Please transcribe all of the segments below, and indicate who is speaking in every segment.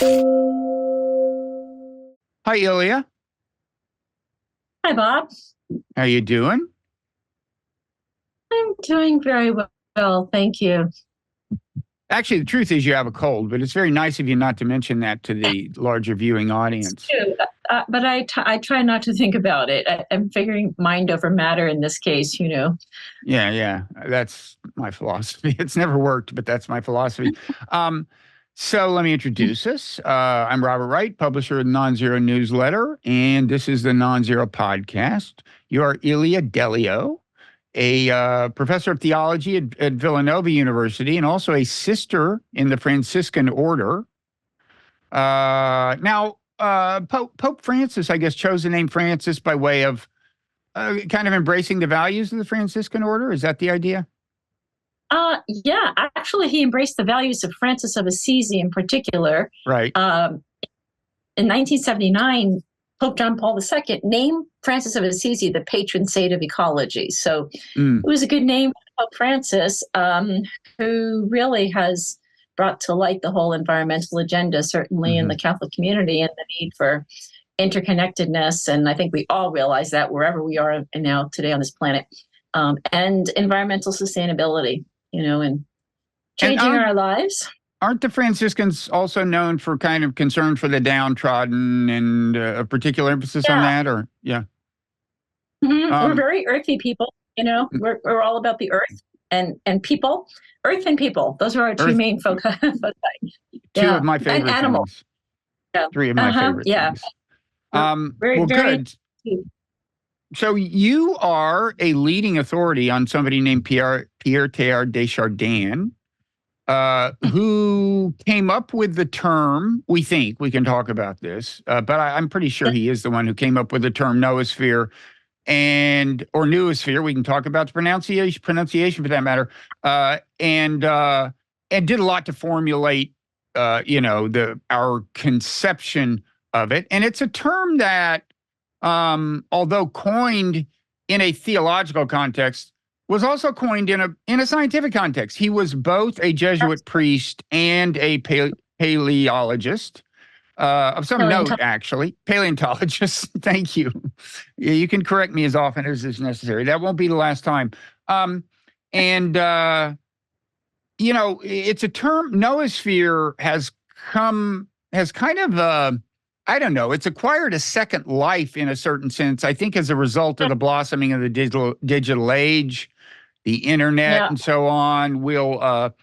Speaker 1: Hi, Ilia.
Speaker 2: Hi, Bob.
Speaker 1: How you doing?
Speaker 2: I'm doing very well, thank you.
Speaker 1: Actually, the truth is you have a cold, but it's very nice of you not to mention that to the larger viewing audience.
Speaker 2: Too, but I try not to think about it. I'm figuring mind over matter in this case, you know.
Speaker 1: Yeah, that's my philosophy. It's never worked, but that's my philosophy. So let me introduce us. I'm Robert Wright, publisher of the Nonzero newsletter, and this is the Nonzero podcast. You are Ilia Delio, a professor of theology at Villanova University, and also a sister in the Franciscan order. Pope Francis, I guess, chose the name Francis by way of kind of embracing the values of the Franciscan order. Is that the idea?
Speaker 2: Yeah, actually, he embraced the values of Francis of Assisi in particular.
Speaker 1: Right.
Speaker 2: In 1979, Pope John Paul II named Francis of Assisi the patron saint of ecology. So it was a good name for Pope Francis, who really has brought to light the whole environmental agenda, certainly in the Catholic community, and the need for interconnectedness. And I think we all realize that wherever we are now today on this planet, and environmental sustainability, you know, and changing our lives.
Speaker 1: Aren't the Franciscans also known for kind of concern for the downtrodden and a particular emphasis on that? Or
Speaker 2: we're very earthy people, you know. We're all about the earth and people, earth and people. Those are our two main foci.
Speaker 1: Two of my favorite
Speaker 2: and animals.
Speaker 1: things. Yeah. Three of my favorite things.
Speaker 2: Very
Speaker 1: good. So you are a leading authority on somebody named Pierre Teilhard de Chardin, who came up with the term, we think, we can talk about this, but I'm pretty sure he is the one who came up with the term noosphere or noosphere. We can talk about the pronunciation for that matter, and did a lot to formulate, our conception of it. And it's a term that, although coined in a theological context, was also coined in a scientific context. He was both a Jesuit priest and a paleologist, of some note, actually. Paleontologist, thank you. You can correct me as often as is necessary. That won't be the last time. It's a term, noosphere has kind of, I don't know, it's acquired a second life in a certain sense, I think, as a result of the blossoming of the digital age, the internet, and so on. We'll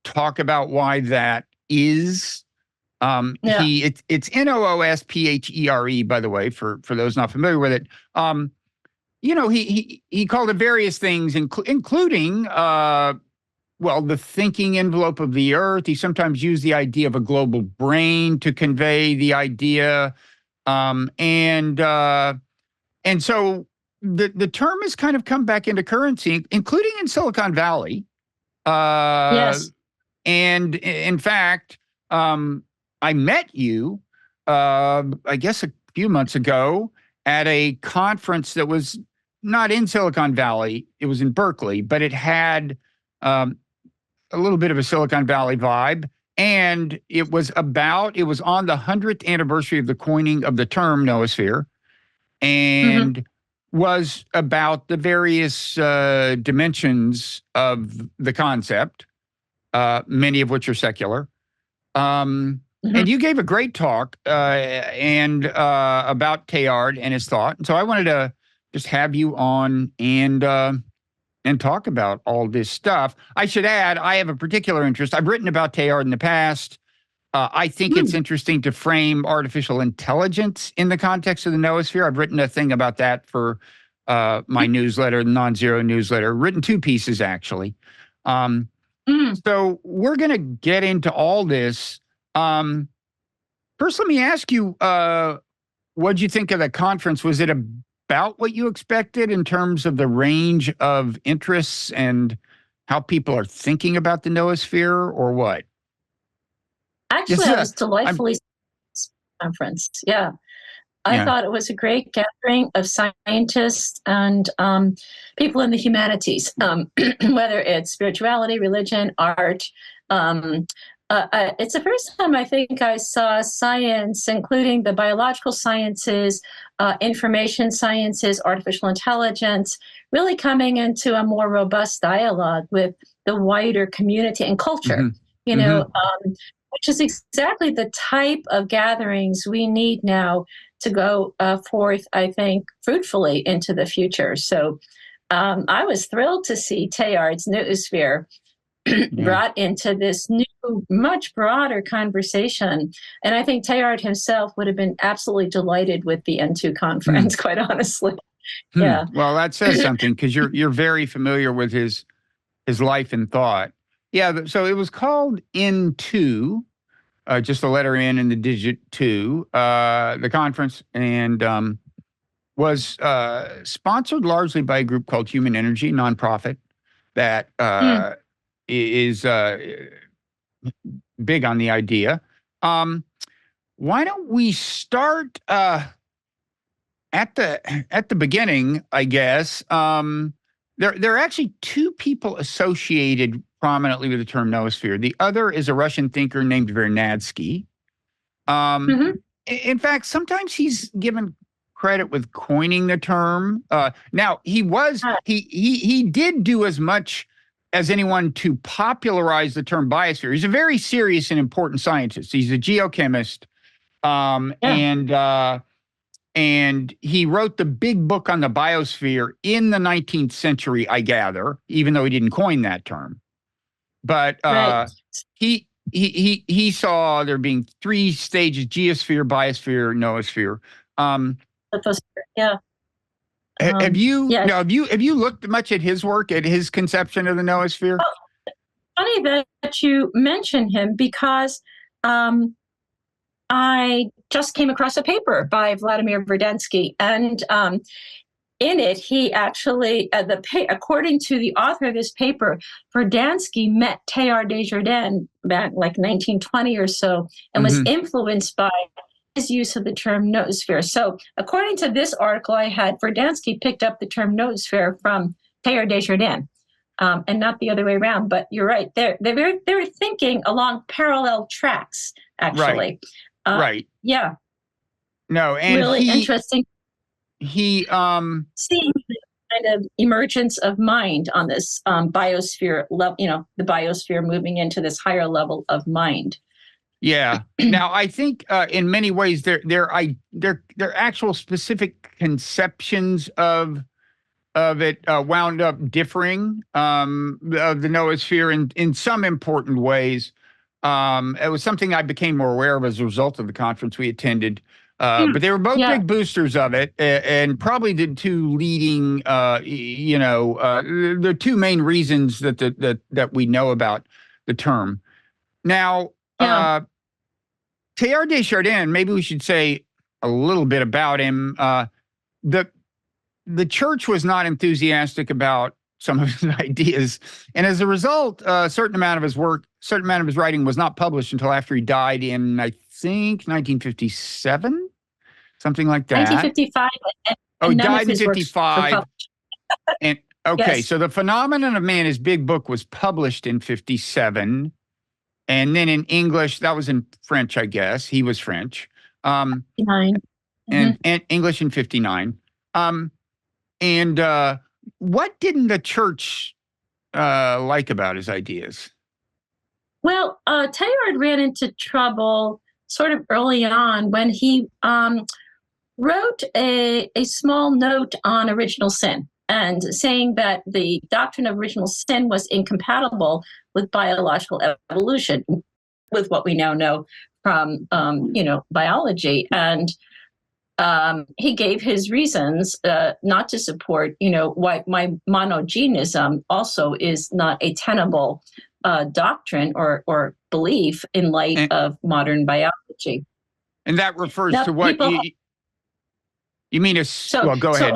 Speaker 1: talk about why that is. It's noosphere, by the way, for those not familiar with it. He called it various things, including the thinking envelope of the earth. He sometimes used the idea of a global brain to convey the idea. And so the term has kind of come back into currency, including in Silicon Valley.
Speaker 2: Yes.
Speaker 1: And in fact, I met you, I guess a few months ago at a conference that was not in Silicon Valley. It was in Berkeley, but it had a little bit of a Silicon Valley vibe. And it was on the 100th anniversary of the coining of the term noosphere, and was about the various dimensions of the concept, many of which are secular. And you gave a great talk about Teilhard and his thought. And so I wanted to just have you on and talk about all this stuff. I should add, I have a particular interest. I've written about Teilhard in the past. I think it's interesting to frame artificial intelligence in the context of the noosphere. I've written a thing about that for my newsletter, the Nonzero newsletter. Written two pieces, actually. So we're going to get into all this. First, let me ask you, what did you think of the conference? Was it about what you expected in terms of the range of interests and how people are thinking about the noosphere, or what?
Speaker 2: Actually, I was delightfully conference. Yeah. I thought it was a great gathering of scientists and people in the humanities, whether it's spirituality, religion, art, It's the first time I think I saw science, including the biological sciences, information sciences, artificial intelligence, really coming into a more robust dialogue with the wider community and culture, which is exactly the type of gatherings we need now to go forth, I think, fruitfully into the future. So I was thrilled to see Teilhard's noosphere brought into this new, much broader conversation. And I think Teilhard himself would have been absolutely delighted with the N2 conference, quite honestly. Yeah.
Speaker 1: Well, that says something, because you're very familiar with his life and thought. Yeah. So it was called N2, just the letter N and the digit 2, the conference, and was sponsored largely by a group called Human Energy, nonprofit that is big on the idea. Why don't we start at the beginning, I guess. There are actually two people associated prominently with the term noosphere. The other is a Russian thinker named Vernadsky. In fact, sometimes he's given credit with coining the term. Now, he did do as much as anyone to popularize and biosphere. He's a very serious and important scientist. He's a geochemist, and he wrote the big book on the biosphere in the 19th century, I gather, even though he didn't coin that term. But he saw there being 3 stages: geosphere, biosphere, noosphere. Have you looked much at his work, at his conception of the noosphere?
Speaker 2: Oh, funny that you mention him, because I just came across a paper by Vladimir Vernadsky, and in it, he actually, according to the author of this paper, Vernadsky met Teilhard de Chardin back like 1920 or so, and was influenced by his use of the term noosphere. So, according to this article I had, Vernadsky picked up the term noosphere from Teilhard de Chardin, and not the other way around. But you're right; they're thinking along parallel tracks, actually.
Speaker 1: Right.
Speaker 2: Yeah.
Speaker 1: No, and
Speaker 2: really interesting.
Speaker 1: He
Speaker 2: seeing the kind of emergence of mind on this biosphere level. The biosphere moving into this higher level of mind.
Speaker 1: Yeah. Now, I think in many ways their actual specific conceptions of it wound up differing of the noosphere in some important ways. It was something I became more aware of as a result of the conference we attended. But they were both big boosters of it, and probably the two leading, the two main reasons that we know about the term. Now, Teilhard de Chardin, maybe we should say a little bit about him. The church was not enthusiastic about some of his ideas, and as a result, a certain amount of his writing was not published until after he died in, I think, 1957, something like that.
Speaker 2: 1955.
Speaker 1: He died in 55. And so The Phenomenon of Man, his big book, was published in 57. And then in English, that was in French, I guess. He was French.
Speaker 2: 59.
Speaker 1: And English in 59. What didn't the church like about his ideas?
Speaker 2: Well, Teilhard ran into trouble sort of early on when he wrote a small note on original sin, and saying that the doctrine of original sin was incompatible with biological evolution, with what we now know from biology. And he gave his reasons not to support, why my monogenism also is not a tenable doctrine or belief in light of modern biology.
Speaker 1: And that refers to what you mean as, go ahead.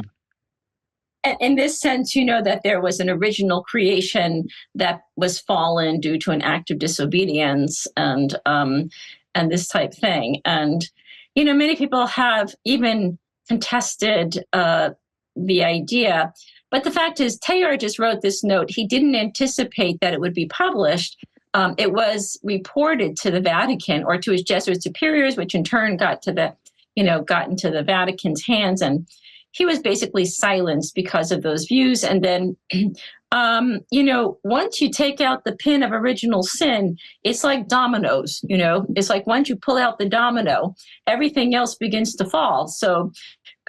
Speaker 2: In this sense, that there was an original creation that was fallen due to an act of disobedience and this type thing. And, many people have even contested the idea. But the fact is, Teilhard just wrote this note. He didn't anticipate that it would be published, it was reported to the Vatican or to his Jesuit superiors, which in turn got into the Vatican's hands, and he was basically silenced because of those views. And then, once you take out the pin of original sin, it's like dominoes. It's like once you pull out the domino, everything else begins to fall. So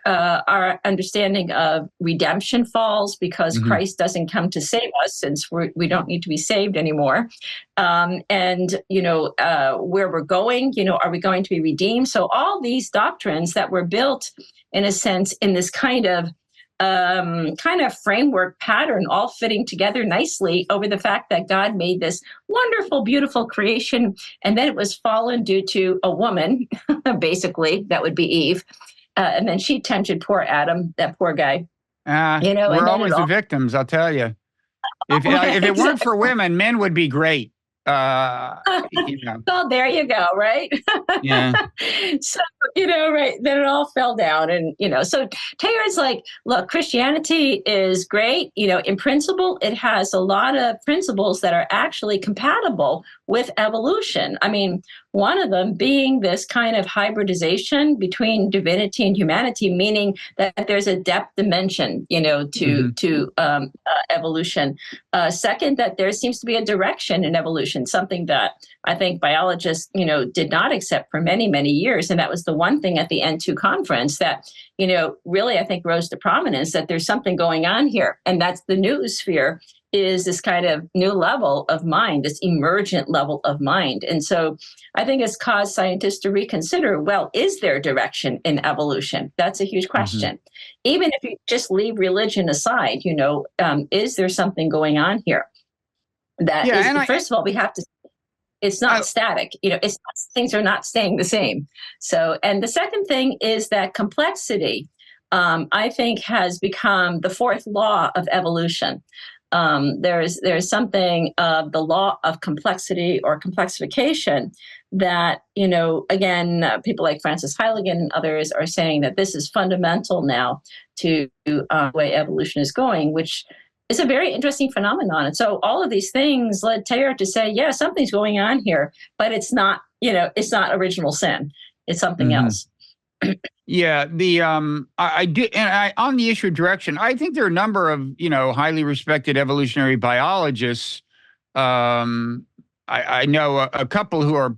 Speaker 2: our understanding of redemption falls because Christ doesn't come to save us, since we don't need to be saved anymore. And where we're going, are we going to be redeemed? So all these doctrines that were built, in a sense, in this kind of framework pattern, all fitting together nicely over the fact that God made this wonderful, beautiful creation, and then it was fallen due to a woman, basically, that would be Eve. And then she tempted poor Adam, that poor guy.
Speaker 1: We're always the victims, I'll tell you. If it weren't for women, men would be great.
Speaker 2: Well, there you go, right?
Speaker 1: Yeah.
Speaker 2: So, right, then it all fell down. And, so Teilhard's like, look, Christianity is great. In principle, it has a lot of principles that are actually compatible with evolution. I mean, one of them being this kind of hybridization between divinity and humanity, meaning that there's a depth dimension, to evolution. Second, that there seems to be a direction in evolution, something that I think biologists, did not accept for many, many years. And that was the one thing at the N2 conference that, really, I think rose to prominence, that there's something going on here. And that's the noosphere, is this kind of new level of mind, this emergent level of mind. And so I think it's caused scientists to reconsider, well, is there direction in evolution? That's a huge question. Even if you just leave religion aside, is there something going on here? First of all, we have to, it's not static, things are not staying the same. So, and the second thing is that complexity, I think, has become the fourth law of evolution. There's something of the law of complexity or complexification that, again, people like Francis Heiligen and others are saying that this is fundamental now to the way evolution is going, which is a very interesting phenomenon. And so all of these things led Teilhard to say, yeah, something's going on here, but it's not, it's not original sin. It's something else.
Speaker 1: Yeah, I do, and on the issue of direction, I think there are a number of highly respected evolutionary biologists. I know a couple who are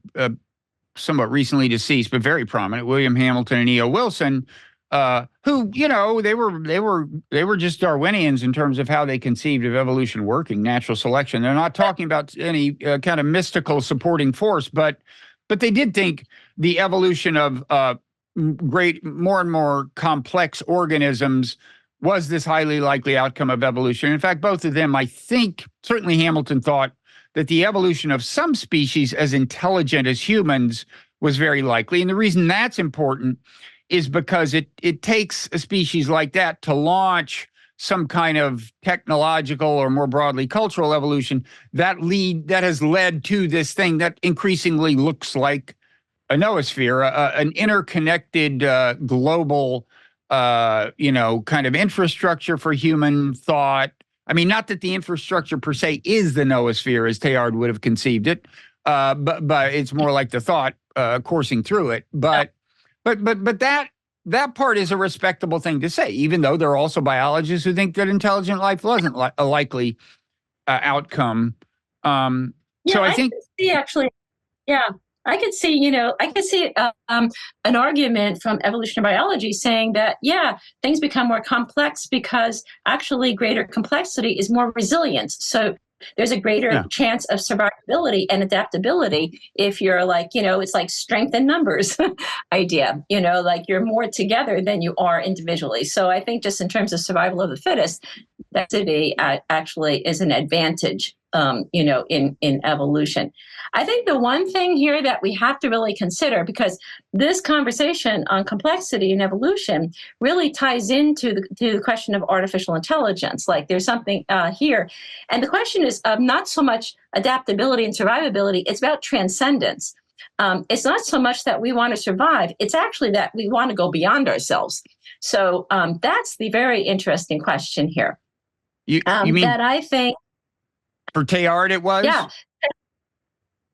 Speaker 1: somewhat recently deceased, but very prominent: William Hamilton and E.O. Wilson, who they were just Darwinians in terms of how they conceived of evolution working, natural selection. They're not talking about any kind of mystical supporting force, but they did think the evolution of more and more complex organisms was this highly likely outcome of evolution. In fact, both of them, I think, certainly Hamilton thought that the evolution of some species as intelligent as humans was very likely. And the reason that's important is because it takes a species like that to launch some kind of technological or more broadly cultural evolution that has led to this thing that increasingly looks like a noosphere, an interconnected global, kind of infrastructure for human thought. I mean, not that the infrastructure per se is the noosphere, as Teilhard would have conceived it, but it's more like the thought coursing through it. But that part is a respectable thing to say, even though there are also biologists who think that intelligent life wasn't a likely outcome. So I think,
Speaker 2: I could see, an argument from evolutionary biology saying that, things become more complex because actually greater complexity is more resilience. So there's a greater chance of survivability and adaptability if you're like, it's like strength in numbers idea, like you're more together than you are individually. So I think just in terms of survival of the fittest, density actually is an advantage, in evolution. I think the one thing here that we have to really consider, because this conversation on complexity and evolution really ties into the question of artificial intelligence. Like there's something here. And the question is not so much adaptability and survivability, it's about transcendence. It's not so much that we want to survive, it's actually that we want to go beyond ourselves. So that's the very interesting question here.
Speaker 1: You mean
Speaker 2: that I think
Speaker 1: for Teilhard it was?
Speaker 2: Yeah.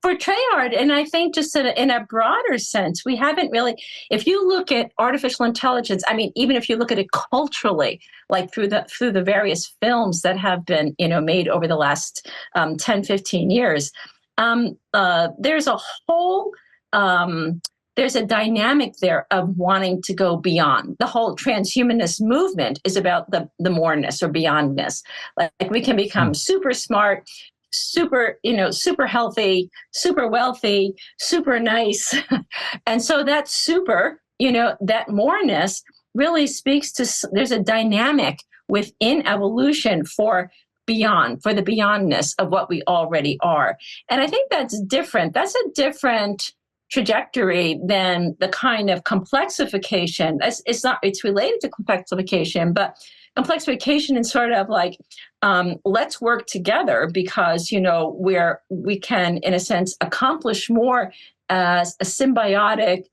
Speaker 2: for Teilhard, and I think just in a broader sense, we haven't really, if you look at artificial intelligence, I mean, even if you look at it culturally, like through the various films that have been, made over the last 10, 15 years, there's a whole, there's a dynamic there of wanting to go beyond. The whole transhumanist movement is about the moreness or beyondness. Like we can become super smart, super healthy, super wealthy, super nice. And so that super, that moreness really speaks to, there's a dynamic within evolution for the beyondness of what we already are. And I think that's different. That's a different trajectory than the kind of complexification. It's related to complexification, but complexification is sort of like, let's work together because, we can, in a sense, accomplish more as a symbiotic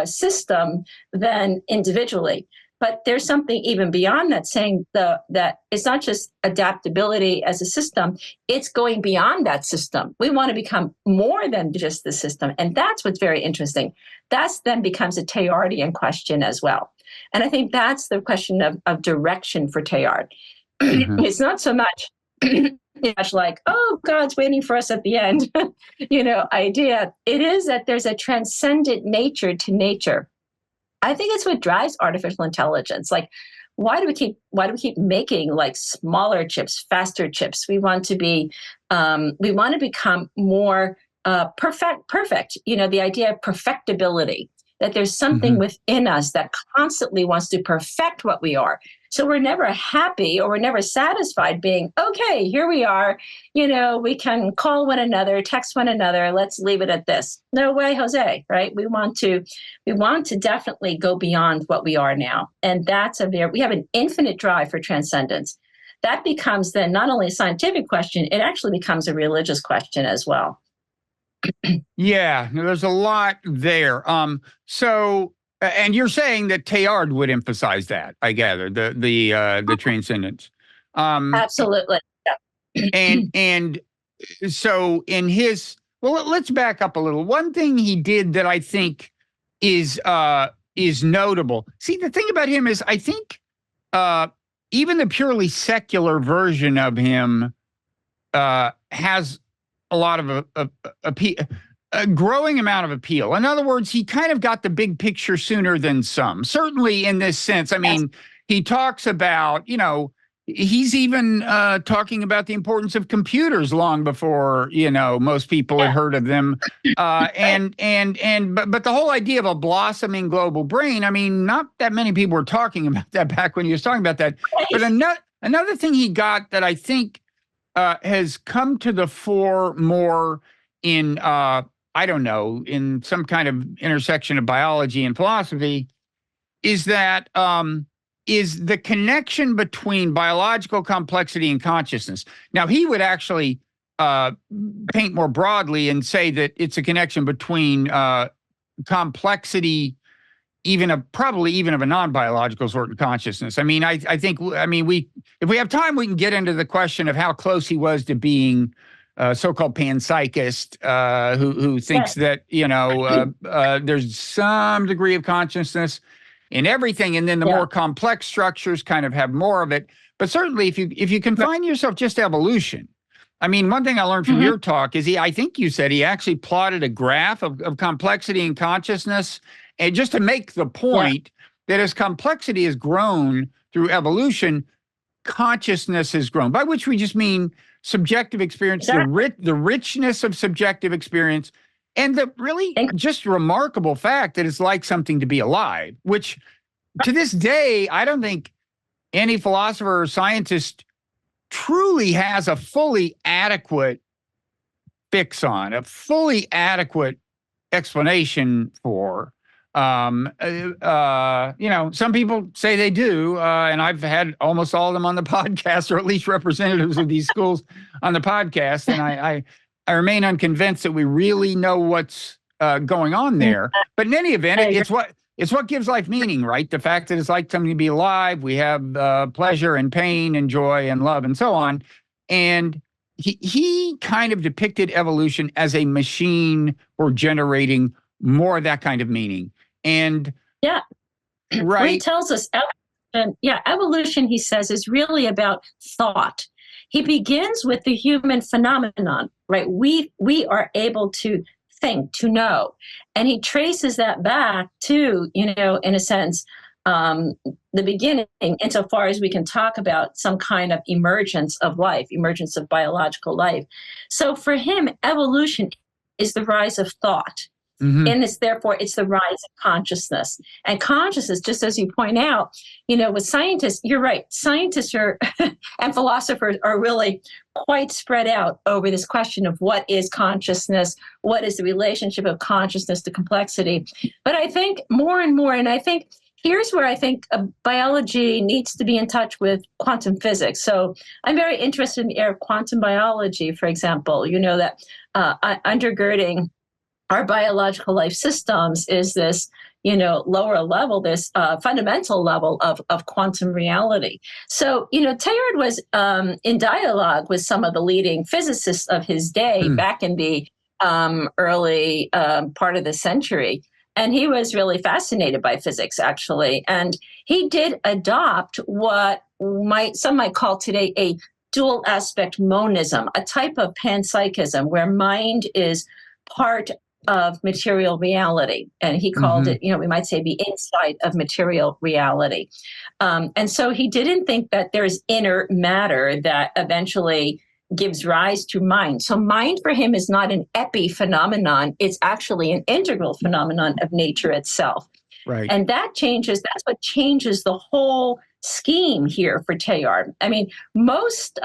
Speaker 2: system than individually. But there's something even beyond that, saying that it's not just adaptability as a system, it's going beyond that system. We want to become more than just the system. And that's what's very interesting. That then becomes a Teilhardian question as well. And I think that's the question of direction for Teilhard. Mm-hmm. It's not so much like, oh, God's waiting for us at the end, idea. It is that there's a transcendent nature to nature. I think it's what drives artificial intelligence. Like, why do we keep making like smaller chips, faster chips? We want to become more perfect. The idea of perfectibility, that there's something within us that constantly wants to perfect what we are. So we're never happy or we're never satisfied being, okay, here we are, we can call one another, text one another, let's leave it at this. No way, Jose, right? We want to definitely go beyond what we are now. And we have an infinite drive for transcendence. That becomes then not only a scientific question, it actually becomes a religious question as well.
Speaker 1: Yeah, there's a lot there. And you're saying that Teilhard would emphasize that, I gather, the transcendence.
Speaker 2: Absolutely. Yeah.
Speaker 1: And so in his, well, let's back up a little. One thing he did that I think is notable. See, the thing about him is I think even the purely secular version of him has a lot of a growing amount of appeal. In other words, he kind of got the big picture sooner than some. Certainly in this sense, I mean, he talks about, he's even talking about the importance of computers long before, most people had heard of them. But the whole idea of a blossoming global brain, I mean, not that many people were talking about that back when he was talking about that. But another thing he got that I think has come to the fore more in, in some kind of intersection of biology and philosophy, is that is the connection between biological complexity and consciousness. Now, he would actually paint more broadly and say that it's a connection between complexity, probably even of a non-biological sort of consciousness. I mean, I think if we have time, we can get into the question of how close he was to being so-called panpsychist, who thinks that there's some degree of consciousness in everything, and then the more complex structures kind of have more of it. But certainly, if you confine yourself just to evolution, I mean, one thing I learned from your talk is I think you said he actually plotted a graph of complexity and consciousness, and just to make the point that as complexity has grown through evolution, consciousness has grown, by which we just mean subjective experience, the richness of subjective experience, and the really just remarkable fact that it's like something to be alive, which to this day, I don't think any philosopher or scientist truly has a fully adequate fix on, a fully adequate explanation for. Some people say they do, and I've had almost all of them on the podcast, or at least representatives of these schools on the podcast, and I remain unconvinced that we really know what's going on there. But in any event, it's what gives life meaning, right? The fact that it's like something to be alive. We have pleasure and pain and joy and love and so on. And he kind of depicted evolution as a machine for generating more of that kind of meaning. And
Speaker 2: yeah,
Speaker 1: right,
Speaker 2: Wright tells us evolution, he says, is really about thought. He begins with the human phenomenon, right? We are able to think, to know, and he traces that back to, in a sense, the beginning, insofar as we can talk about some kind of emergence of life, emergence of biological life. So for him, evolution is the rise of thought.
Speaker 1: mm-hmm.
Speaker 2: And therefore, it's the rise of consciousness. And consciousness, just as you point out, with scientists, you're right, scientists are and philosophers are really quite spread out over this question of what is consciousness, what is the relationship of consciousness to complexity. But I think more and more, and I think here's where I think biology needs to be in touch with quantum physics. So I'm very interested in the area of quantum biology, for example. That undergirding our biological life systems is this, lower level, this fundamental level of quantum reality. So, Teilhard was in dialogue with some of the leading physicists of his day back in the early part of the century. And he was really fascinated by physics, actually. And he did adopt what some might call today a dual aspect monism, a type of panpsychism where mind is part of material reality. And he called it, we might say, the inside of material reality. And so he didn't think that there's inner matter that eventually gives rise to mind. So mind for him is not an epiphenomenon. It's actually an integral phenomenon of nature itself.
Speaker 1: Right.
Speaker 2: And that's what changes the whole scheme here for Teilhard. I mean, most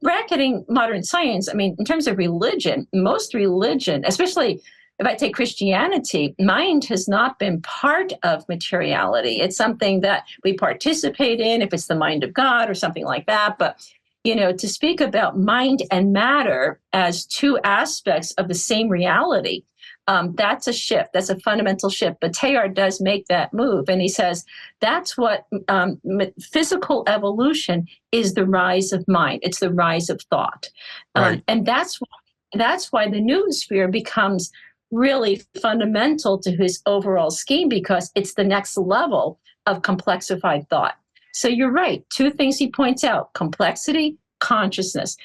Speaker 2: bracketing modern science, in terms of religion, most religion, especially if I take Christianity, mind has not been part of materiality. It's something that we participate in, if it's the mind of God or something like that. But to speak about mind and matter as two aspects of the same reality, that's a shift. That's a fundamental shift. But Teilhard does make that move. And he says that's what physical evolution is, the rise of mind. It's the rise of thought.
Speaker 1: Right.
Speaker 2: And that's why the noosphere becomes really fundamental to his overall scheme, because it's the next level of complexified thought. So you're right. Two things he points out: complexity, consciousness.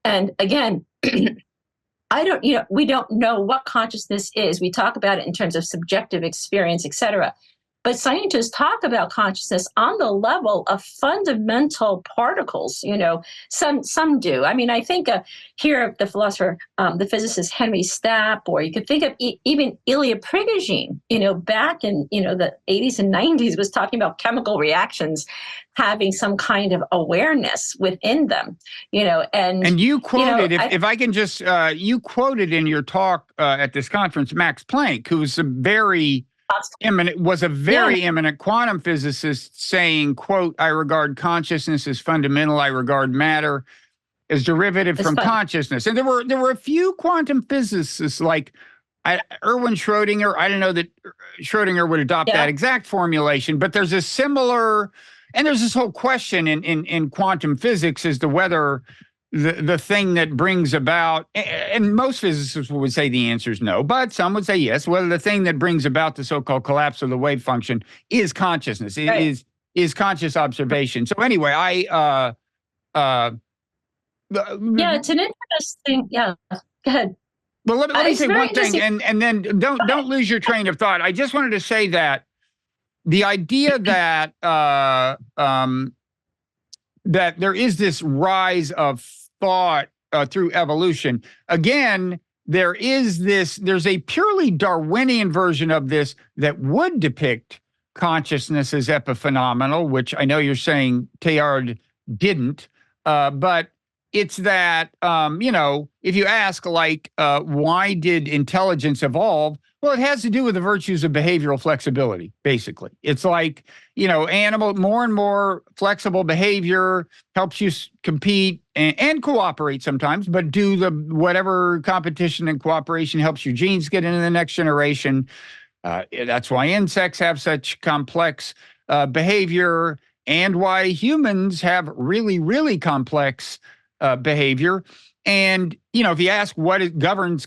Speaker 2: And again, we don't know what consciousness is. We talk about it in terms of subjective experience, et cetera. But scientists talk about consciousness on the level of fundamental particles. Some do. I think here of the philosopher, the physicist Henry Stapp, or you could think of even Ilia Prigogine. Back in the 80s and 90s, was talking about chemical reactions having some kind of awareness within them. And
Speaker 1: you quoted, if I can just, you quoted in your talk at this conference Max Planck, who's a very eminent quantum physicist, saying, quote, "I regard consciousness as fundamental. I regard matter as derivative from consciousness." And there were a few quantum physicists like Erwin Schrödinger. I don't know that Schrödinger would adopt that exact formulation, but there's a similar, and there's this whole question in quantum physics as to whether the thing that brings about, and most physicists would say the answer is no, but some would say yes, whether the thing that brings about the so-called collapse of the wave function is consciousness, is conscious observation. So anyway,
Speaker 2: it's an interesting, go ahead.
Speaker 1: Well, let me say one thing, and then don't lose your train of thought. I just wanted to say that the idea that that there is this rise of thought through evolution. Again, there's a purely Darwinian version of this that would depict consciousness as epiphenomenal, which I know you're saying Teilhard didn't, but it's that, if you ask, why did intelligence evolve? Well, it has to do with the virtues of behavioral flexibility, basically. It's like, animal, more and more flexible behavior helps you compete and cooperate sometimes, but do whatever competition and cooperation helps your genes get into the next generation. That's why insects have such complex behavior, and why humans have really, really complex behavior. And, if you ask governs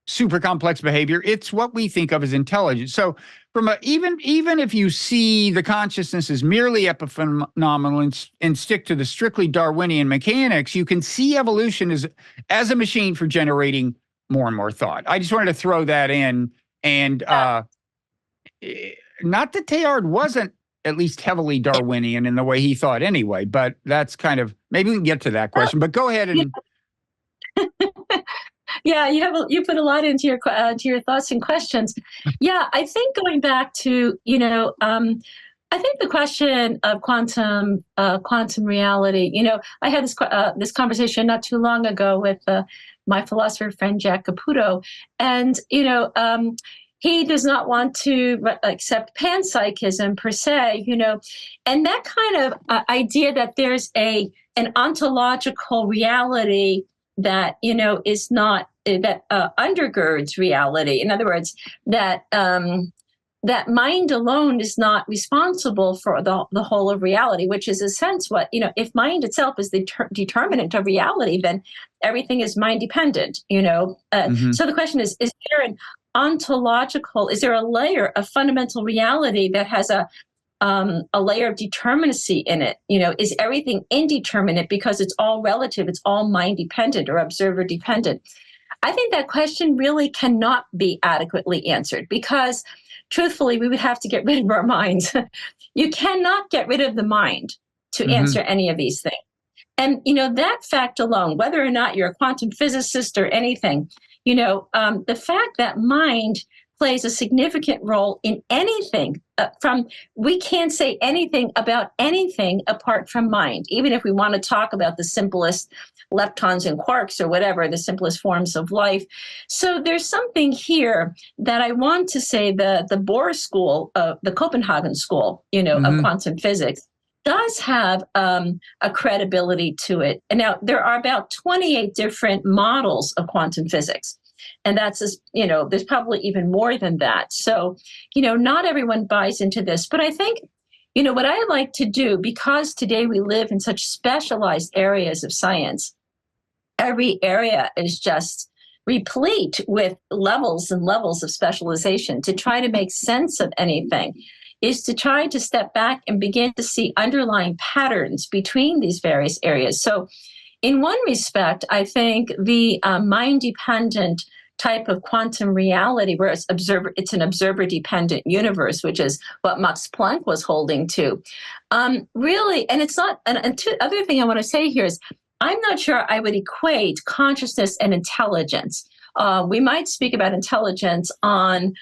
Speaker 1: super complex behavior, it's what we think of as intelligence. So even if you see the consciousness as merely epiphenomenal and stick to the strictly Darwinian mechanics, you can see evolution as a machine for generating more and more thought. I just wanted to throw that in. And not that Teilhard wasn't at least heavily Darwinian in the way he thought anyway, but that's maybe we can get to that question, but go ahead and...
Speaker 2: Yeah, you put a lot into your thoughts and questions. Yeah, I think going back to I think the question of quantum reality. I had this conversation not too long ago with my philosopher friend Jack Caputo, and he does not want to accept panpsychism per se. And that kind of idea that there's an ontological reality that is not that undergirds reality. In other words, that that mind alone is not responsible for the whole of reality, which is a sense what if mind itself is the determinant of reality, then everything is mind dependent. So the question is there an ontological? Is there a layer of fundamental reality that has a layer of determinacy in it? Is everything indeterminate because it's all relative, it's all mind dependent or observer dependent? I think that question really cannot be adequately answered because truthfully, we would have to get rid of our minds. You cannot get rid of the mind to answer any of these things. And, that fact alone, whether or not you're a quantum physicist or anything, the fact that mind plays a significant role in anything we can't say anything about anything apart from mind, even if we want to talk about the simplest leptons and quarks or whatever, the simplest forms of life. So there's something here that I want to say the Bohr school, the Copenhagen school, of quantum physics does have a credibility to it. And now there are about 28 different models of quantum physics. And that's, there's probably even more than that. So, not everyone buys into this. But I think, what I like to do, because today we live in such specialized areas of science, every area is just replete with levels and levels of specialization. To try to make sense of anything is to try to step back and begin to see underlying patterns between these various areas. So in one respect, I think the mind-dependent type of quantum reality, where it's an observer-dependent universe, which is what Max Planck was holding to. Really, and it's not. And other thing I want to say here is, I'm not sure I would equate consciousness and intelligence. We might speak about intelligence on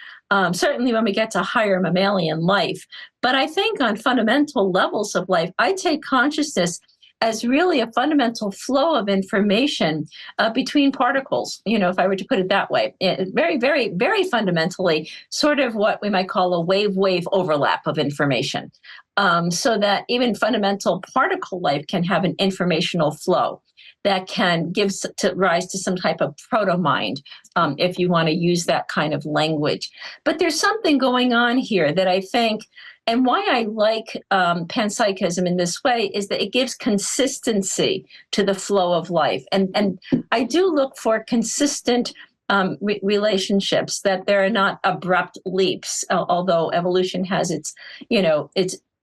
Speaker 2: certainly when we get to higher mammalian life, but I think on fundamental levels of life, I take consciousness as really a fundamental flow of information between particles, if I were to put it that way. Very, very, very fundamentally, sort of what we might call a wave-wave overlap of information, so that even fundamental particle life can have an informational flow that can give rise to some type of proto-mind, if you want to use that kind of language. But there's something going on here that I think, and why I like panpsychism in this way, is that it gives consistency to the flow of life. And I do look for consistent relationships, that there are not abrupt leaps, although evolution has its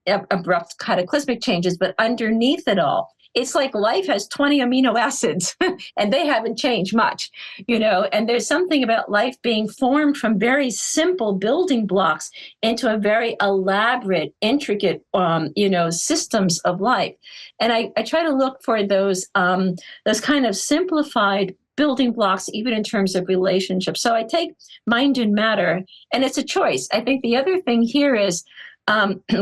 Speaker 2: abrupt cataclysmic changes, but underneath it all, it's like life has 20 amino acids and they haven't changed much, and there's something about life being formed from very simple building blocks into a very elaborate, intricate, systems of life. And I try to look for those kind of simplified building blocks, even in terms of relationships. So I take mind and matter, and it's a choice. I think the other thing here is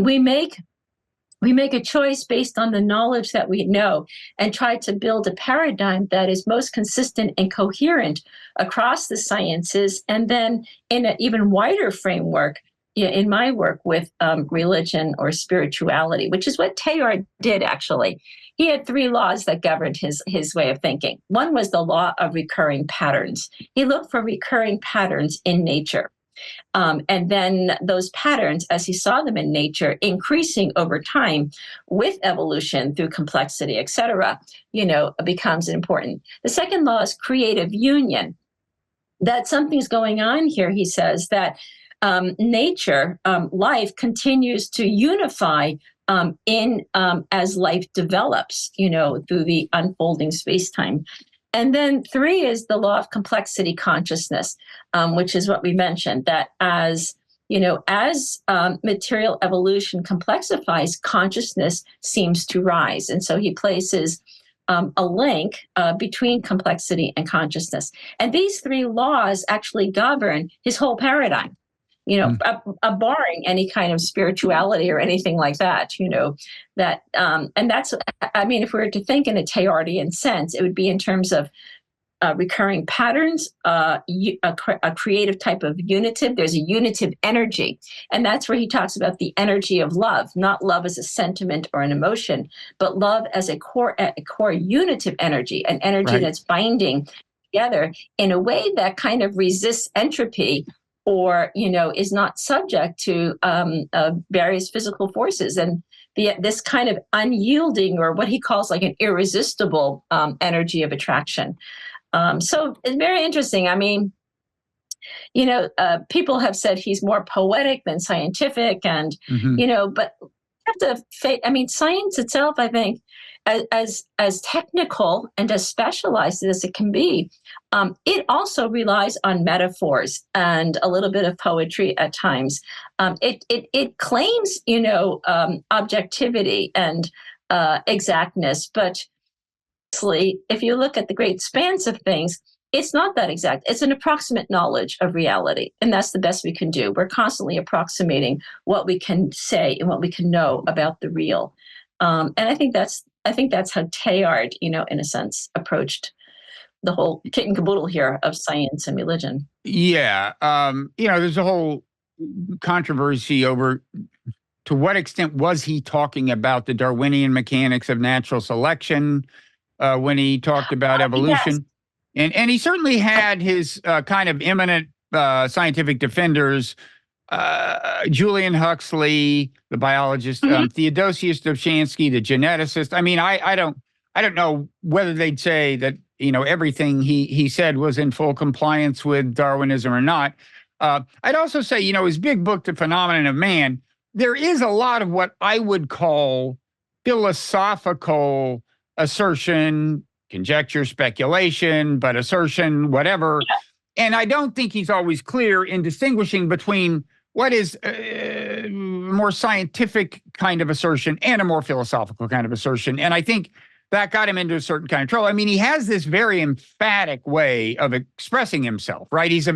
Speaker 2: we make a choice based on the knowledge that we know, and try to build a paradigm that is most consistent and coherent across the sciences. And then in an even wider framework, in my work with religion or spirituality, which is what Teilhard did, actually. He had 3 laws that governed his way of thinking. One was the law of recurring patterns. He looked for recurring patterns in nature. And then those patterns, as he saw them in nature, increasing over time with evolution through complexity, et cetera, becomes important. The second law is creative union. That something's going on here, he says, that nature, life continues to unify as life develops, through the unfolding space-time. And then 3 is the law of complexity consciousness, which is what we mentioned, that as material evolution complexifies, consciousness seems to rise. And so he places a link between complexity and consciousness. And these 3 laws actually govern his whole paradigm, barring any kind of spirituality or anything like that, that, and that's, if we were to think in a Teilhardian sense, it would be in terms of recurring patterns, a creative type of unitive. There's a unitive energy. And that's where he talks about the energy of love, not love as a sentiment or an emotion, but love as a core unitive energy, an energy
Speaker 1: Right.
Speaker 2: that's binding together in a way that kind of resists entropy or, is not subject to various physical forces. And this kind of unyielding, or what he calls like an irresistible energy of attraction. So it's very interesting. People have said he's more poetic than scientific, and but have to science itself, I think, as technical and as specialized as it can be, it also relies on metaphors and a little bit of poetry at times. It claims, objectivity and exactness, but if you look at the great spans of things, it's not that exact. It's an approximate knowledge of reality, and that's the best we can do. We're constantly approximating what we can say and what we can know about the real. And I think that's how Teilhard, in a sense, approached the whole kit and caboodle here of science and religion.
Speaker 1: Yeah. There's a whole controversy over to what extent was he talking about the Darwinian mechanics of natural selection when he talked about evolution. Yes. And he certainly had his kind of eminent scientific defenders, Julian Huxley, the biologist, Theodosius Dobzhansky, the geneticist. I don't know whether they'd say that, everything he said was in full compliance with Darwinism or not. I'd also say, his big book, The Phenomenon of Man, there is a lot of what I would call philosophical assertion, conjecture, speculation, but assertion, whatever. And I don't think he's always clear in distinguishing between what is a more scientific kind of assertion and a more philosophical kind of assertion. And I think that got him into a certain kind of trouble. He has this very emphatic way of expressing himself, right? He was a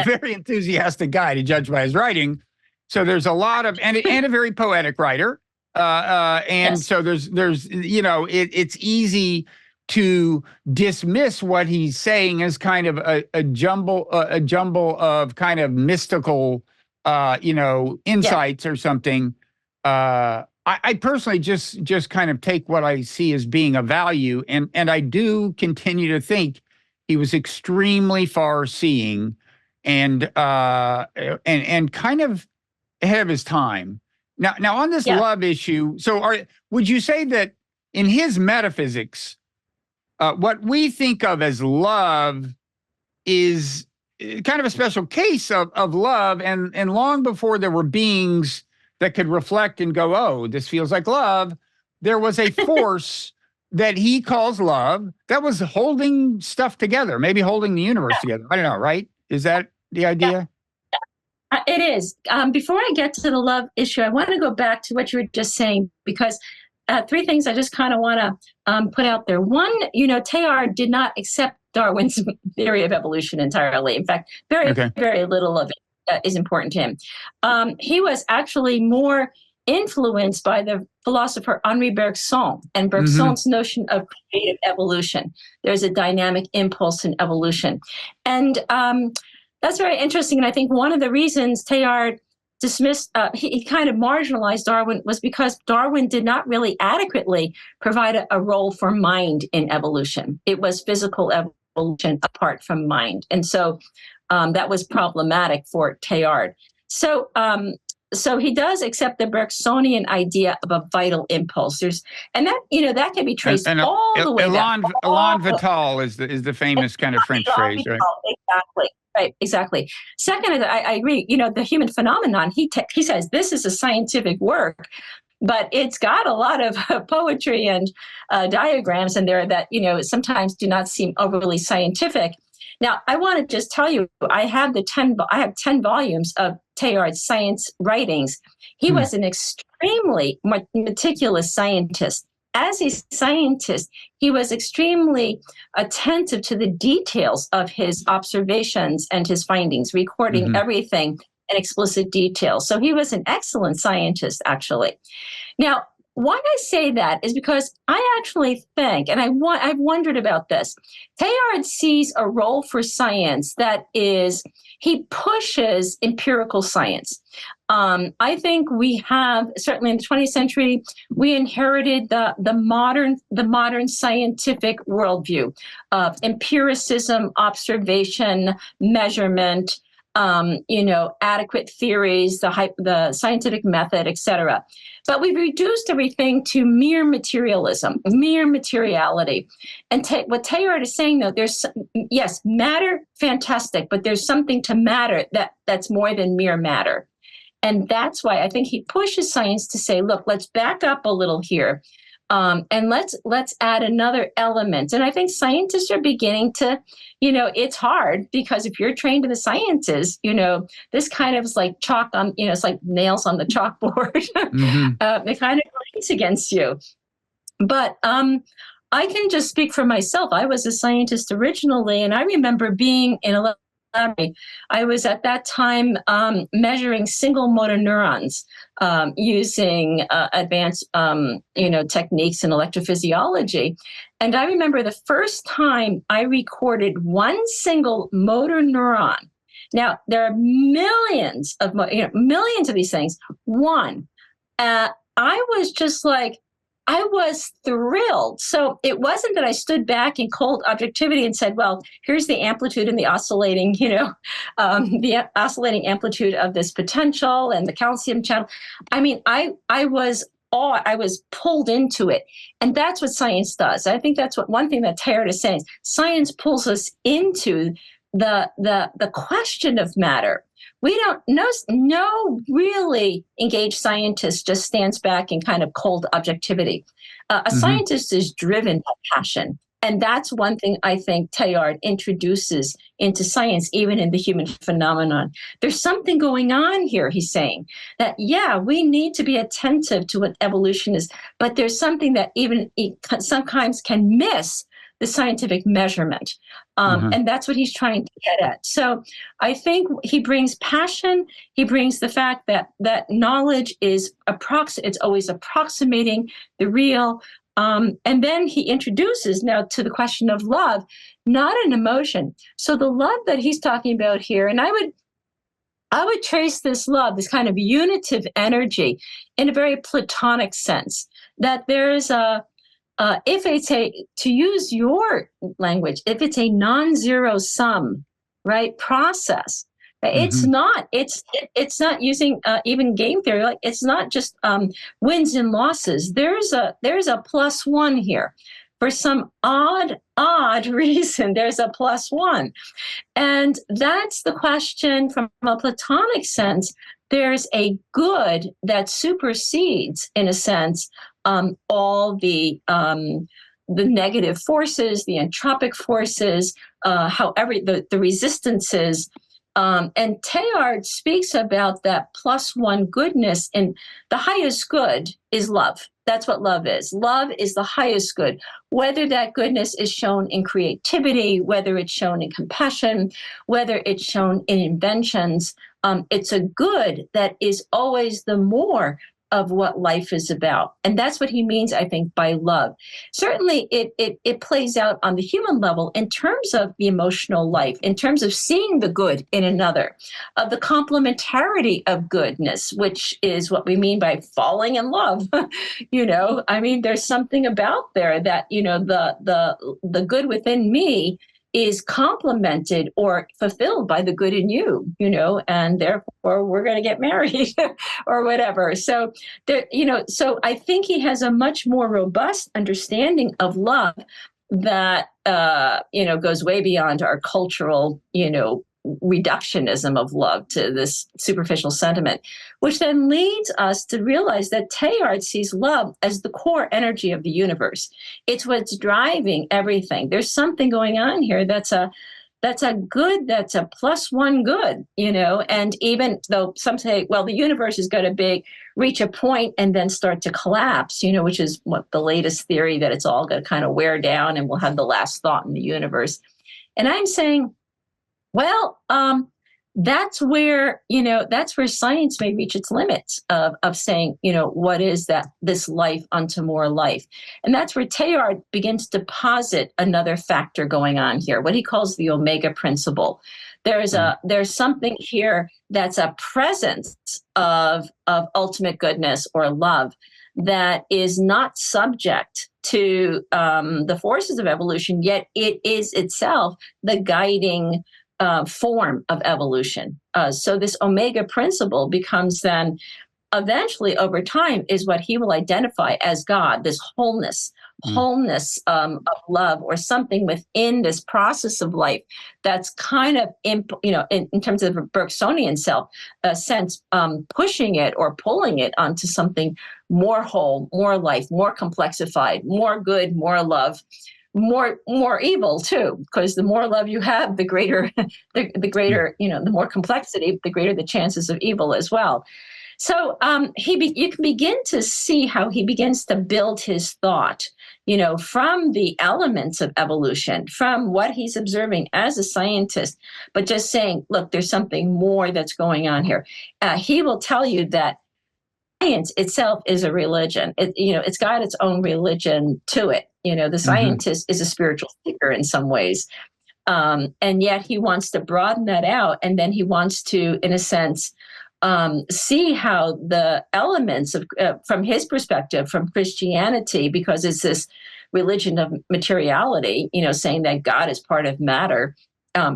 Speaker 1: very enthusiastic guy to judge by his writing. So there's a lot of, and a very poetic writer. So there's it's easy to dismiss what he's saying as kind of a jumble of kind of mystical, insights or something. I personally just kind of take what I see as being of value, and I do continue to think he was extremely far-seeing and kind of ahead of his time. Now on this love issue, would you say that in his metaphysics, what we think of as love is kind of a special case of love, and long before there were beings that could reflect and go, oh, this feels like love, there was a force that he calls love that was holding stuff together, maybe holding the universe together. I don't know, right? Is that the idea?
Speaker 2: It is. Before I get to the love issue, I want to go back to what you were just saying, because 3 things I just kind of want to put out there. One, Teilhard did not accept Darwin's theory of evolution entirely. In fact, very little of it is important to him. He was actually more influenced by the philosopher Henri Bergson and Bergson's notion of creative evolution. There's a dynamic impulse in evolution. And that's very interesting. And I think one of the reasons Teilhard dismissed, he kind of marginalized Darwin, was because Darwin did not really adequately provide a role for mind in evolution. It was physical evolution apart from mind. And so that was problematic for Teilhard. So he does accept the Bergsonian idea of a vital impulse. And that can be traced all the way back.
Speaker 1: Elan vital is the famous kind of French phrase, right?
Speaker 2: Exactly. Right, exactly. Second, I agree. The human phenomenon, he says this is a scientific work, but it's got a lot of poetry and diagrams in there that, sometimes do not seem overly scientific. Now, I want to just tell you, I have 10 volumes of Teilhard's science writings. He was an extremely meticulous scientist. As a scientist, he was extremely attentive to the details of his observations and his findings, recording everything in explicit detail. So he was an excellent scientist, actually. Now, why I say that is because I actually think, and I've wondered about this, Teilhard sees a role for science that is, he pushes empirical science. I think we have, certainly in the 20th century, we inherited the modern scientific worldview of empiricism, observation, measurement, adequate theories, the scientific method, etc. But we've reduced everything to mere materialism, mere materiality. And what Teilhard is saying, though, there's, yes, matter, fantastic, but there's something to matter that's more than mere matter. And that's why I think he pushes science to say, look, let's back up a little here. And let's add another element. And I think scientists are beginning to, it's hard because if you're trained in the sciences, this kind of is like chalk on, it's like nails on the chalkboard. It kind of grinds against you. But I can just speak for myself. I was a scientist originally, and I remember being in a laboratory. I was at that time measuring single motor neurons using advanced, techniques in electrophysiology. And I remember the first time I recorded one single motor neuron. Now, there are millions of these things. One, I was just like, I was thrilled. So it wasn't that I stood back in cold objectivity and said, well, here's the amplitude and the oscillating, the oscillating amplitude of this potential and the calcium channel. I mean, I was pulled into it. And that's what science does. I think that's one thing that Teilhard is saying. Science pulls us into the question of matter. We don't know. No really engaged scientist just stands back in kind of cold objectivity. A scientist is driven by passion. And that's one thing I think Teilhard introduces into science, even in the human phenomenon. There's something going on here, he's saying, that, yeah, we need to be attentive to what evolution is, but there's something that even sometimes can miss the scientific measurement. And that's what he's trying to get at. So I think he brings passion. He brings the fact that knowledge is it's always approximating the real. And then he introduces now to the question of love, not an emotion. So the love that he's talking about here, and I would trace this love, this kind of unitive energy, in a very Platonic sense, that there's if it's to use your language, if it's a non-zero sum, right, process, it's not using even game theory. Like, it's not just wins and losses. There's a plus one here. For some odd reason, there's a plus one. And that's the question from a Platonic sense. There's a good that supersedes, in a sense, all the negative forces, the entropic forces, however the resistances. And Teilhard speaks about that plus one goodness, and the highest good is love. That's what love is. Love is the highest good, whether that goodness is shown in creativity, whether it's shown in compassion, whether it's shown in inventions. It's a good that is always the more of what life is about. And that's what he means, I think, by love. Certainly, it plays out on the human level in terms of the emotional life, in terms of seeing the good in another, of the complementarity of goodness, which is what we mean by falling in love. I mean, there's something about there that, the good within me is complemented or fulfilled by the good in you, and therefore we're going to get married or whatever. So there, so I think he has a much more robust understanding of love that, goes way beyond our cultural, reductionism of love to this superficial sentiment, which then leads us to realize that Teilhard sees love as the core energy of the universe. It's what's driving everything. There's something going on here that's a good, that's a plus one good, and even though some say, well, the universe is going to reach a point and then start to collapse, which is what the latest theory, that it's all going to kind of wear down and we'll have the last thought in the universe. And I'm saying, well, that's where science may reach its limits of saying, what is this life unto more life? And that's where Teilhard begins to posit another factor going on here, what he calls the omega principle. There's something here that's a presence of ultimate goodness or love that is not subject to the forces of evolution, yet it is itself the guiding form of evolution. So this omega principle becomes then, eventually over time, is what he will identify as God, this wholeness of love, or something within this process of life that's kind of, in terms of a Bergsonian sense, pushing it or pulling it onto something more whole, more life, more complexified, more good, more love, more evil too, because the more love you have, the greater the greater, the more complexity, the greater the chances of evil as well. So you can begin to see how he begins to build his thought, from the elements of evolution, from what he's observing as a scientist, but just saying, look, there's something more that's going on here. He will tell you that science itself is a religion. It's got its own religion to it. The scientist is a spiritual seeker in some ways. And yet he wants to broaden that out. And then he wants to, in a sense, see how the elements of, from his perspective, from Christianity, because it's this religion of materiality, saying that God is part of matter.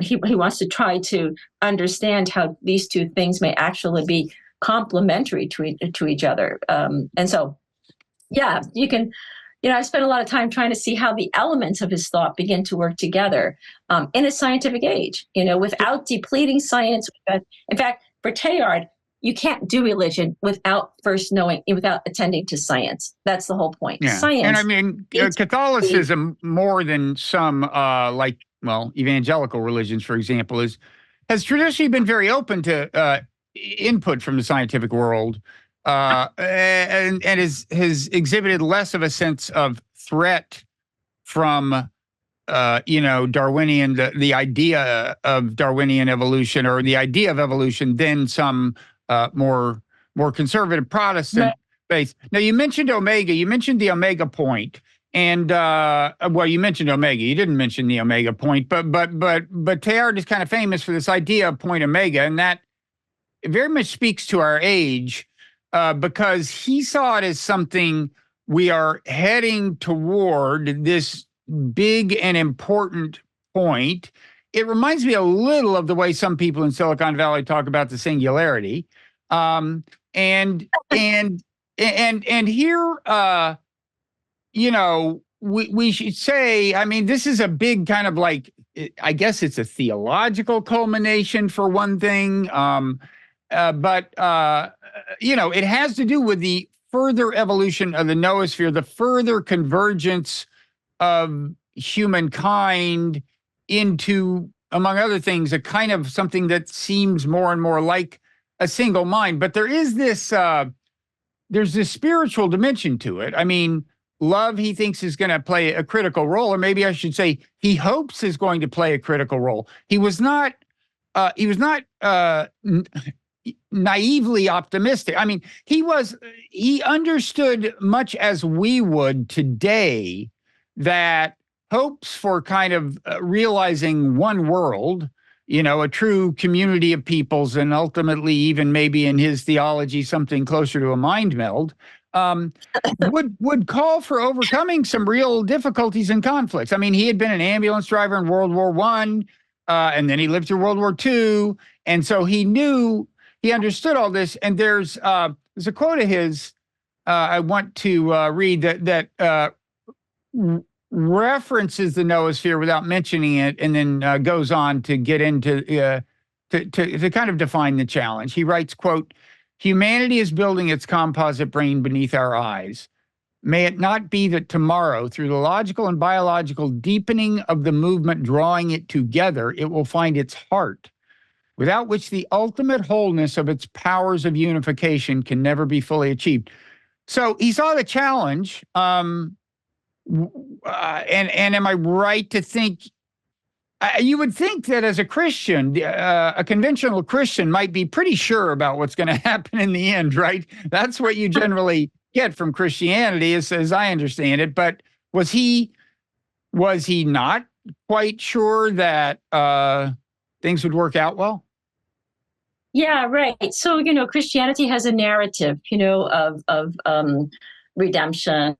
Speaker 2: He wants to try to understand how these two things may actually be complementary to each other. And so, yeah, you can, I spent a lot of time trying to see how the elements of his thought begin to work together in a scientific age, without depleting science. In fact, for Teilhard, you can't do religion without first without attending to science. That's the whole point.
Speaker 1: Yeah.
Speaker 2: Science.
Speaker 1: And I mean, Catholicism, more than some evangelical religions, for example, has traditionally been very open to input from the scientific world, and has exhibited less of a sense of threat from Darwinian, the idea of Darwinian evolution, or the idea of evolution, than some more conservative Protestant faith. Now, you mentioned omega. You mentioned the omega point, and you mentioned omega. You didn't mention the omega point, but Teilhard is kind of famous for this idea of point omega, and that very much speaks to our age, because he saw it as something we are heading toward, this big and important point. It reminds me a little of the way some people in Silicon Valley talk about the singularity, and here, we should say, I mean, this is a big kind of like, I guess it's a theological culmination for one thing. But it has to do with the further evolution of the noosphere, the further convergence of humankind into, among other things, a kind of something that seems more and more like a single mind. But there is this, there's this spiritual dimension to it. I mean, love, he thinks, is going to play a critical role, or maybe I should say he hopes is going to play a critical role. He was not naively optimistic. I mean, he understood, much as we would today, that hopes for kind of realizing one world, a true community of peoples, and ultimately even maybe in his theology, something closer to a mind meld, would call for overcoming some real difficulties and conflicts. I mean, he had been an ambulance driver in World War I, and then he lived through World War II, and so he understood all this. And there's a quote of his I want to read that references the noosphere without mentioning it, and then goes on to get into to kind of define the challenge. He writes, quote, "Humanity is building its composite brain beneath our eyes. May it not be that tomorrow, through the logical and biological deepening of the movement drawing it together, it will find its heart, without which the ultimate wholeness of its powers of unification can never be fully achieved." So he saw the challenge. And am I right to think, you would think that as a Christian, a conventional Christian might be pretty sure about what's going to happen in the end, right? That's what you generally get from Christianity, as I understand it. But was he not quite sure that things would work out well?
Speaker 2: Yeah, right. So, Christianity has a narrative, of redemption,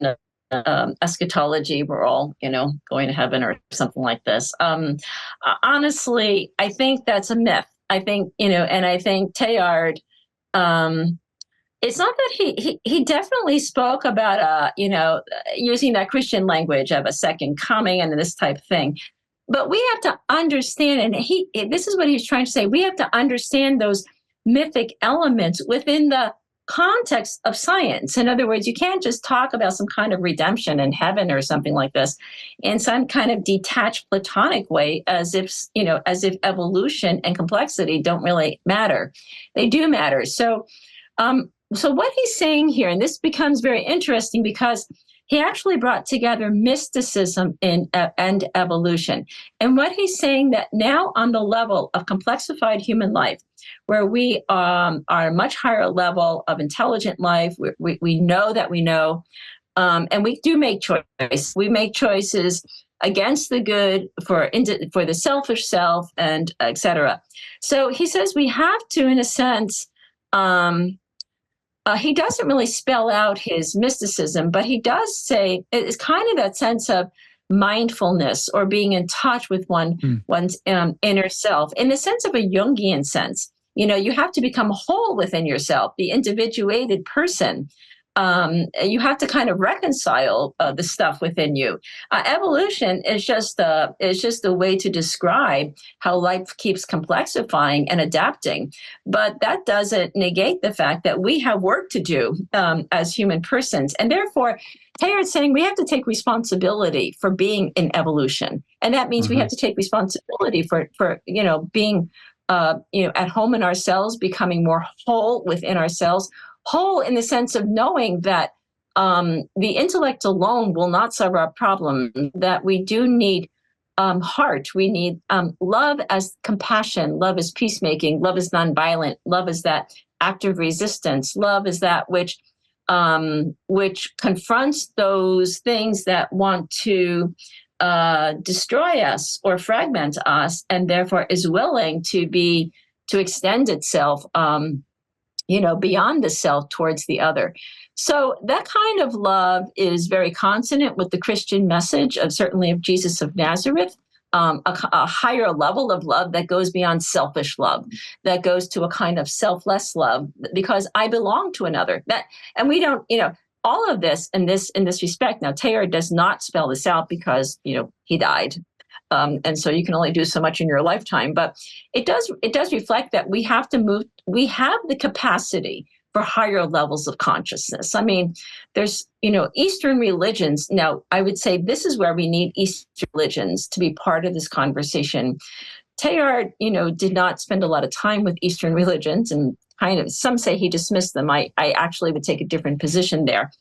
Speaker 2: eschatology. We're all, going to heaven or something like this. Honestly, I think that's a myth. I think, and I think Teilhard, it's not that he definitely spoke about, using that Christian language of a second coming and this type of thing. But we have to understand, and this is what he's trying to say, we have to understand those mythic elements within the context of science. In other words, you can't just talk about some kind of redemption in heaven or something like this in some kind of detached Platonic way, as if evolution and complexity don't really matter. They do matter. So what he's saying here, and this becomes very interesting because he actually brought together mysticism and evolution. And what he's saying that now on the level of complexified human life, where we are a much higher level of intelligent life, we know that we know, and we do make choices. We make choices against the good, for the selfish self, and et cetera. So he says we have to, in a sense, he doesn't really spell out his mysticism, but he does say it's kind of that sense of mindfulness or being in touch with one's inner self, in the sense of a Jungian sense. You have to become whole within yourself, the individuated person. You have to kind of reconcile the stuff within you. Evolution is just a way to describe how life keeps complexifying and adapting. But that doesn't negate the fact that we have work to do as human persons. And therefore, Teilhard's saying we have to take responsibility for being in evolution. And that means we have to take responsibility for being at home in ourselves, becoming more whole within ourselves. Whole in the sense of knowing that the intellect alone will not solve our problem, that we do need heart. We need love as compassion, love as peacemaking, love as nonviolent, love as that active resistance, love is that which confronts those things that want to destroy us or fragment us, and therefore is willing to extend itself beyond the self towards the other. So that kind of love is very consonant with the Christian message of Jesus of Nazareth, a higher level of love that goes beyond selfish love, that goes to a kind of selfless love, because I belong to another. And we don't, all of this in this respect. Now, Teilhard does not spell this out because, he died. And so you can only do so much in your lifetime, but it does reflect that we have to move. We have the capacity for higher levels of consciousness. I mean, there's, Eastern religions. Now, I would say this is where we need Eastern religions to be part of this conversation. Teilhard, did not spend a lot of time with Eastern religions, and kind of, some say he dismissed them. I actually would take a different position there.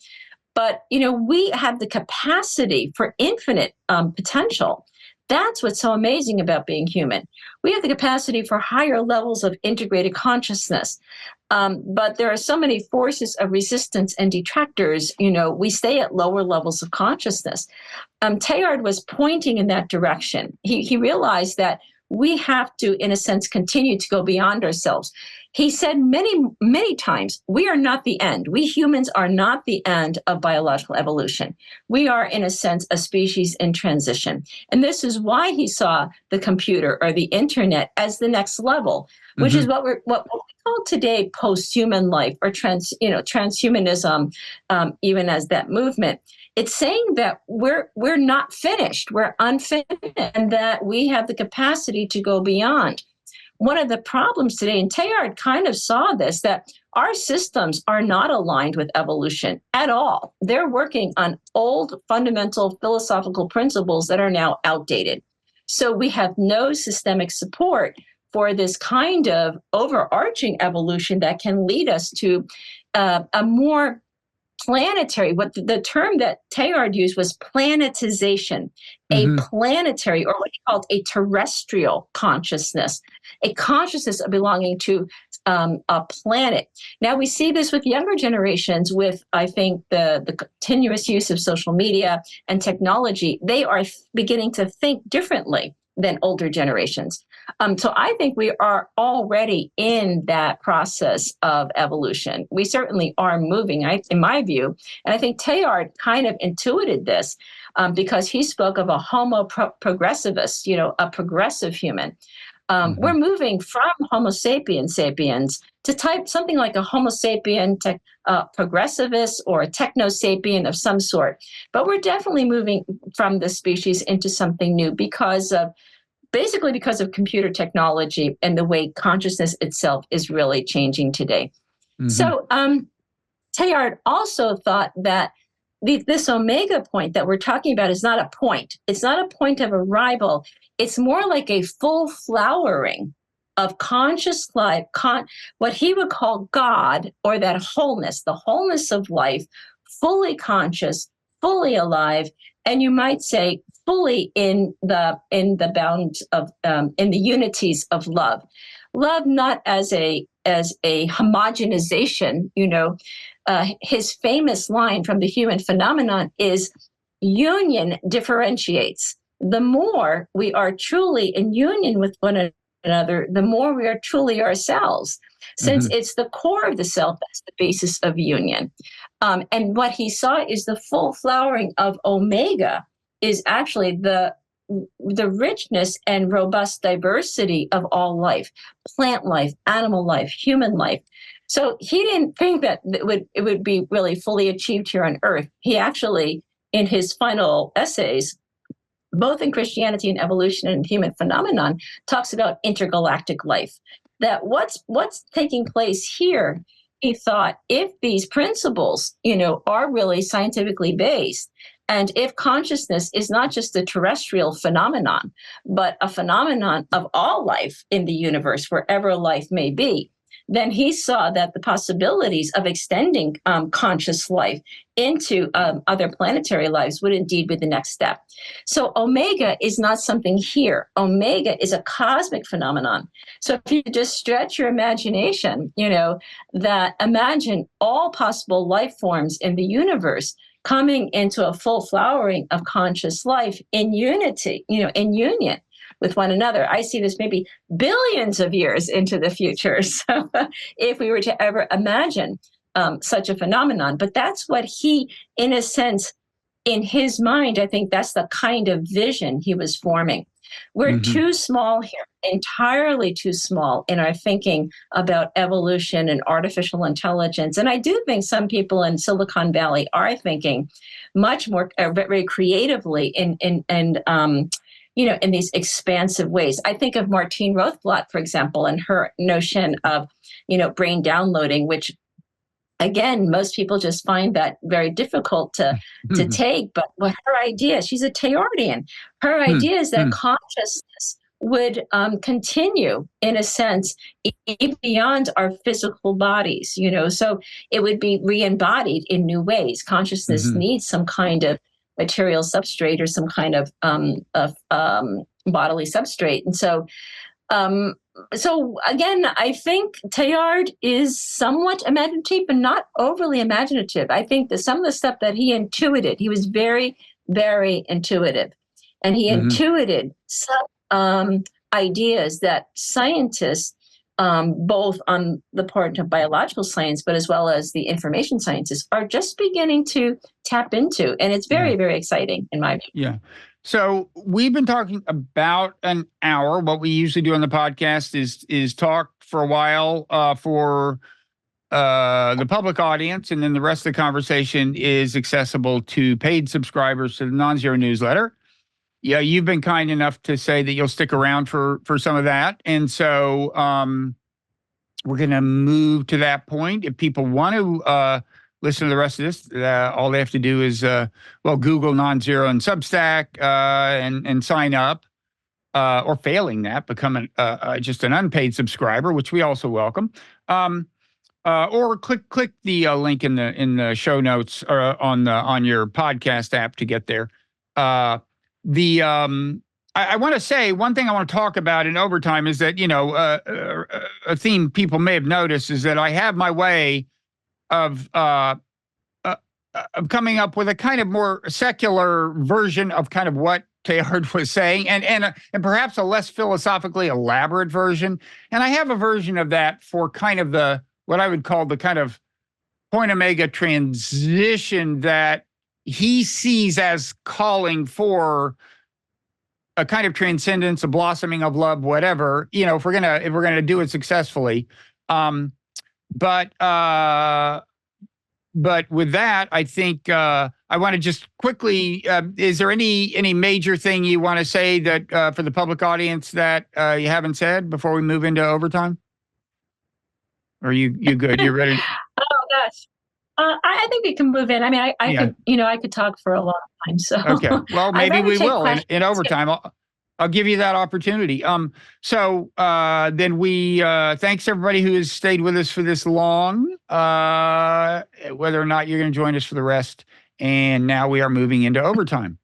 Speaker 2: But, we have the capacity for infinite potential. That's what's so amazing about being human. We have the capacity for higher levels of integrated consciousness. But there are so many forces of resistance and detractors. We stay at lower levels of consciousness. Teilhard was pointing in that direction. He realized that we have to, in a sense, continue to go beyond ourselves. He said many, many times, we are not the end. We humans are not the end of biological evolution. We are, in a sense, a species in transition. And this is why he saw the computer or the internet as the next level, which is what we call today post-human life, or transhumanism, even as that movement. It's saying that we're not finished, we're unfinished, and that we have the capacity to go beyond. One of the problems today, and Teilhard kind of saw this, that our systems are not aligned with evolution at all. They're working on old fundamental philosophical principles that are now outdated. So we have no systemic support for this kind of overarching evolution that can lead us to a more planetary, what the term that Teilhard used was planetization, a planetary, or what he called a terrestrial consciousness, a consciousness of belonging to a planet. Now we see this with younger generations with, I think, the continuous use of social media and technology. They are beginning to think differently than older generations. So I think we are already in that process of evolution. We certainly are moving, in my view. And I think Teilhard kind of intuited this because he spoke of a homo progressivus, a progressive human. We're moving from Homo sapiens to type something like a Homo sapien progressivist or a techno-sapien of some sort. But we're definitely moving from the species into something new because of computer technology and the way consciousness itself is really changing today. So Teilhard also thought that this omega point that we're talking about is not a point. It's not a point of arrival. It's more like a full flowering of conscious life, what he would call God, or that wholeness, the wholeness of life, fully conscious, fully alive, and you might say fully in the bounds of in the unities of love. Love not as a homogenization. His famous line from The Human Phenomenon is, union differentiates. The more we are truly in union with one another, the more we are truly ourselves, since it's the core of the self that's the basis of union. And what he saw is the full flowering of omega is actually the richness and robust diversity of all life, plant life, animal life, human life. So he didn't think that it would be really fully achieved here on Earth. He actually, in his final essays, both in Christianity and Evolution and Human Phenomenon, talks about intergalactic life. That what's taking place here, he thought, if these principles, are really scientifically based, and if consciousness is not just a terrestrial phenomenon, but a phenomenon of all life in the universe, wherever life may be, then he saw that the possibilities of extending conscious life into other planetary lives would indeed be the next step. So omega is not something here. Omega is a cosmic phenomenon. So if you just stretch your imagination, that imagine all possible life forms in the universe coming into a full flowering of conscious life in unity, in union with one another. I see this maybe billions of years into the future. So if we were to ever imagine such a phenomenon, but that's what he, in a sense, in his mind, I think that's the kind of vision he was forming. We're too small here, entirely too small in our thinking about evolution and artificial intelligence. And I do think some people in Silicon Valley are thinking much more very creatively in these expansive ways. I think of Martine Rothblatt, for example, and her notion of, brain downloading, which, again, most people just find that very difficult to take. But her idea, she's a Teilhardian. Her idea is that consciousness would continue, in a sense, even beyond our physical bodies. So it would be re-embodied in new ways. Consciousness needs some kind of material substrate or some kind of bodily substrate. And so again, I think Teilhard is somewhat imaginative, but not overly imaginative. I think that some of the stuff that he intuited, he was very, very intuitive. And he intuited some ideas that scientists, both on the part of biological science, but as well as the information sciences, are just beginning to tap into. And it's very, very exciting in my view.
Speaker 1: Yeah. So we've been talking about an hour. What we usually do on the podcast is talk for a while for the public audience, and then the rest of the conversation is accessible to paid subscribers to the Nonzero newsletter. Yeah, you've been kind enough to say that you'll stick around for some of that, and so we're going to move to that point. If people want to listen to the rest of this, all they have to do is Google Nonzero and Substack and sign up, or failing that, become just an unpaid subscriber, which we also welcome. Or click the link in the show notes on your podcast app to get there. I want to say one thing I want to talk about in overtime is that, a theme people may have noticed is that I have my way of coming up with a kind of more secular version of kind of what Teilhard was saying, and perhaps a less philosophically elaborate version. And I have a version of that for kind of what I would call the kind of point omega transition that he sees as calling for a kind of transcendence, a blossoming of love, whatever, if we're gonna do it successfully. But with that, I think I want to just quickly, is there any major thing you want to say that for the public audience that you haven't said before we move into overtime? Or you good? You ready?
Speaker 2: Oh gosh, I think we can move in. I mean, I could talk for a long time. So
Speaker 1: okay, well, maybe we will in overtime. I'll give you that opportunity. So then we thanks everybody who has stayed with us for this long. Whether or not you're going to join us for the rest, and now we are moving into overtime.